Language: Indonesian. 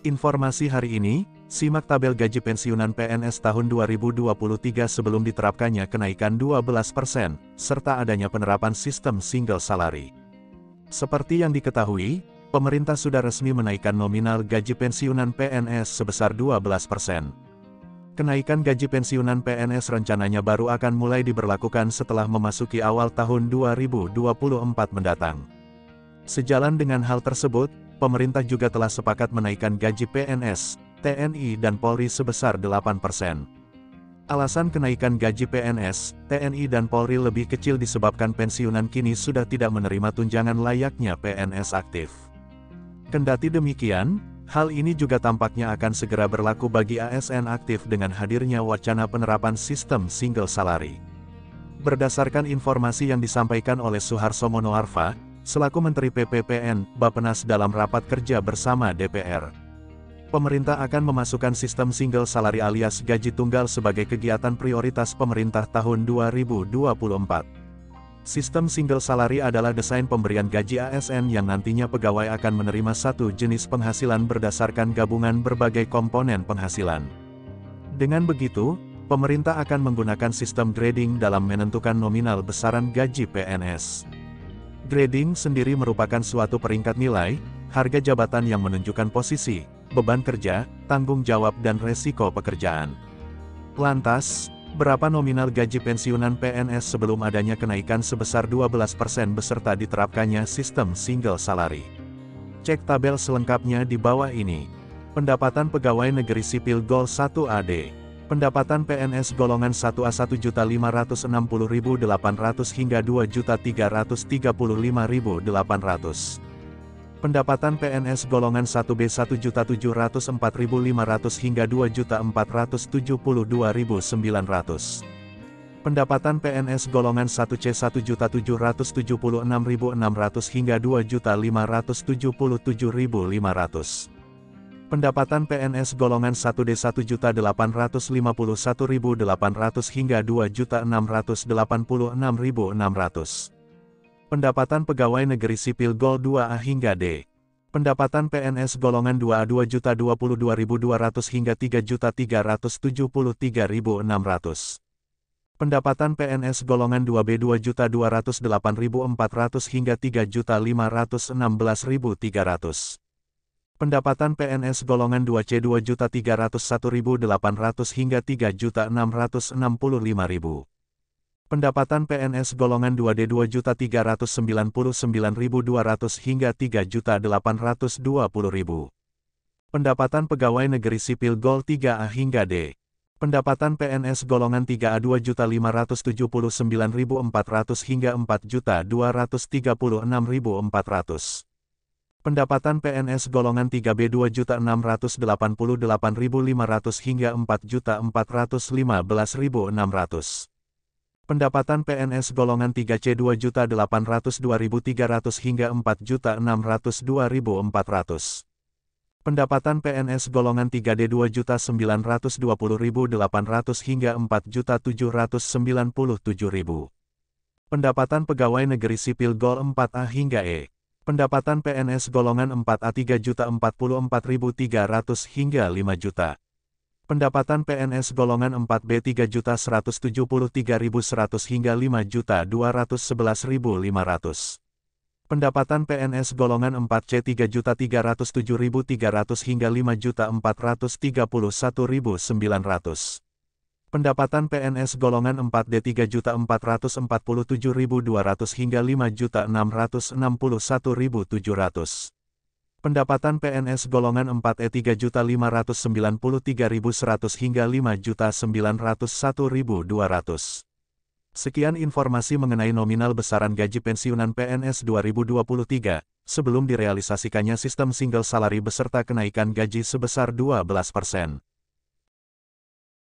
Informasi hari ini, simak tabel gaji pensiunan PNS tahun 2023 sebelum diterapkannya kenaikan 12%, serta adanya penerapan sistem single salary. Seperti yang diketahui, pemerintah sudah resmi menaikkan nominal gaji pensiunan PNS sebesar 12%. Kenaikan gaji pensiunan PNS rencananya baru akan mulai diberlakukan setelah memasuki awal tahun 2024 mendatang. Sejalan dengan hal tersebut, pemerintah juga telah sepakat menaikkan gaji PNS, TNI dan Polri sebesar 8%. Alasan kenaikan gaji PNS, TNI dan Polri lebih kecil disebabkan pensiunan kini sudah tidak menerima tunjangan layaknya PNS aktif. Kendati demikian, hal ini juga tampaknya akan segera berlaku bagi ASN aktif dengan hadirnya wacana penerapan sistem single salary. Berdasarkan informasi yang disampaikan oleh Suharso Monoarfa, selaku Menteri PPPN, Bappenas dalam rapat kerja bersama DPR. Pemerintah akan memasukkan sistem single salary alias gaji tunggal sebagai kegiatan prioritas pemerintah tahun 2024. Sistem single salary adalah desain pemberian gaji ASN yang nantinya pegawai akan menerima satu jenis penghasilan berdasarkan gabungan berbagai komponen penghasilan. Dengan begitu, pemerintah akan menggunakan sistem grading dalam menentukan nominal besaran gaji PNS. Grading sendiri merupakan suatu peringkat nilai, harga jabatan yang menunjukkan posisi, beban kerja, tanggung jawab dan resiko pekerjaan. Lantas, berapa nominal gaji pensiunan PNS sebelum adanya kenaikan sebesar 12% beserta diterapkannya sistem single salary? Cek tabel selengkapnya di bawah ini. Pendapatan pegawai negeri sipil Gol 1AD. Pendapatan PNS golongan 1A 1.560.800 hingga 2.335.800. Pendapatan PNS golongan 1B 1.704.500 hingga 2.472.900. Pendapatan PNS golongan 1C 1.776.600 hingga 2.577.500. Pendapatan PNS golongan 1D 1.851.800 hingga 2.686.600. Pendapatan pegawai negeri sipil Gol 2A hingga D. Pendapatan PNS golongan 2A 2.022.200 hingga 3.373.600. Pendapatan PNS golongan 2B 2.208.400 hingga 3.516.300. Pendapatan PNS golongan 2C 2.301.800 hingga 3.665.000. Pendapatan PNS golongan 2D 2.399.200 hingga 3.820.000. Pendapatan pegawai negeri sipil Gol 3A hingga D. Pendapatan PNS golongan 3A 2.579.400 hingga 4.236.400. Pendapatan PNS golongan 3B 2.688.500 hingga 4.415.600. Pendapatan PNS golongan 3C 2.802.300 hingga 4.602.400. Pendapatan PNS golongan 3D 2.920.800 hingga 4.797.000. Pendapatan pegawai negeri sipil Gol 4A hingga E. Pendapatan PNS golongan 4A 3.044.300 hingga 5 juta. Pendapatan PNS golongan 4B 3.173.100 hingga 5.211.500. Pendapatan PNS golongan 4C 3.307.300 hingga 5.431.900. Pendapatan PNS golongan 4D 3.447.200 hingga 5.661.700. Pendapatan PNS golongan 4E 3.593.100 hingga 5.901.200. Sekian informasi mengenai nominal besaran gaji pensiunan PNS 2023, sebelum direalisasikannya sistem single salary beserta kenaikan gaji sebesar 12%.